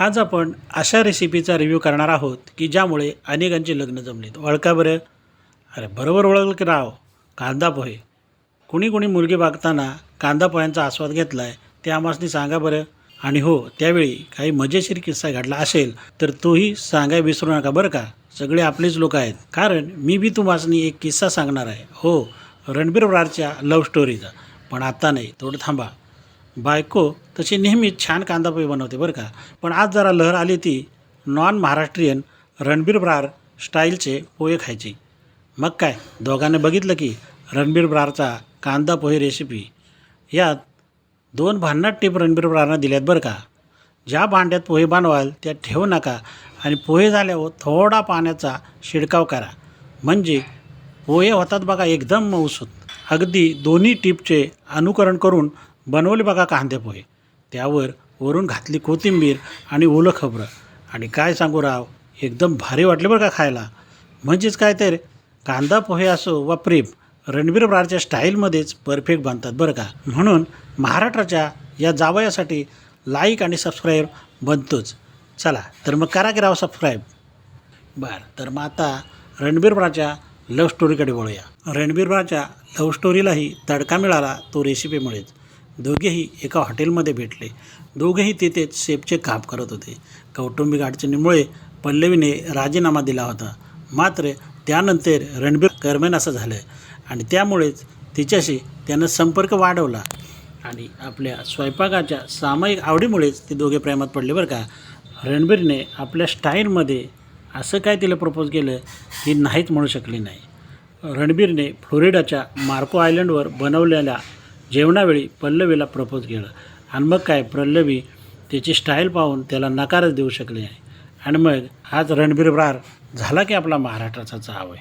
आज आपण अशा रेसिपीचा रिव्ह्यू करणार आहोत की ज्यामुळे अनेकांची लग्न जमलीत. ओळखा बरं? अरे बरोबर ओळखलं की राव, कांदा पोहे. कुणी कुणी मुलगी बघताना कांदा पोह्यांचा आस्वाद घेतला आहे ते आम्हासनी सांगा बरं. आणि हो, त्यावेळी काही मजेशीर किस्सा घडला असेल तर तोही सांगाय विसरू नका बरं का. सगळे आपलेच लोक आहेत. कारण मी बी तुम्हासनी एक किस्सा सांगणार आहे. हो, रणबीर ब्रारच्या लव्ह स्टोरीचा. पण आत्ता नाही, थोडं थांबा. बायको तशी नेहमीच छान कांदा पोहे बनवते बरं का. पण आज जरा लहर आली ती नॉन महाराष्ट्रीयन रणबीर ब्रार स्टाईलचे पोहे खायची. मग काय, दोघांनी बघितलं की रणबीर ब्रारचा कांदा पोहे रेसिपी. यात 2 भन्नाट टिप रणबीर ब्रारनं दिल्यात बरं का. ज्या भांड्यात पोहे बनवाल त्यात ठेवू नका आणि पोहे झाल्यावर थोडा पाण्याचा शिडकाव करा, म्हणजे पोहे होतात बघा एकदम मऊसूत. अगदी दोन्ही टिपचे अनुकरण करून बनवले बघा कांदे पोहे. त्यावर वरून घातली कोथिंबीर आणि ओलं खोबरं. आणि काय सांगू राव, एकदम भारी वाटले बरं का खायला. म्हणजेच काय तर कांदा पोहे असो वा प्रेम, रणबीर ब्रारच्या स्टाईलमध्येच परफेक्ट बनतात बरं का. म्हणून महाराष्ट्राच्या या जावयासाठी लाईक आणि सबस्क्राईब बनतोच. चला तर मग करा की राव सबस्क्राईब. बरं, तर मग आता रणबीर ब्रारच्या लव्ह स्टोरीकडे वळूया. रणबीर ब्रारच्या लव्ह स्टोरीलाही तडका मिळाला तो रेसिपीमुळेच. दोघेही एका हॉटेलमध्ये भेटले. दोघेही तिथेच शेफचे काम करत होते. कौटुंबिक अडचणीमुळे पल्लवीने राजीनामा दिला होता. मात्र त्यानंतर रणबीर करमेन असं झालं आणि त्यामुळेच तिच्याशी त्यानं संपर्क वाढवला आणि आपल्या स्वयंपाकाच्या सामायिक आवडीमुळेच ते दोघे प्रेमात पडले बरं का. रणबीरने आपल्या स्टाईलमध्ये असं काय तिला प्रपोज केलं की नाहीच म्हणू शकली नाही. रणबीरने फ्लोरिडाच्या मार्को आयलंडवर बनवलेल्या जेवणावेळी पल्लवीला प्रपोज केलं आणि मग काय, पल्लवी त्याची स्टाईल पाहून त्याला नकारच देऊ शकली नाही. आणि मग आज रणबीर ब्रार झाला की आपला महाराष्ट्राचा जावई.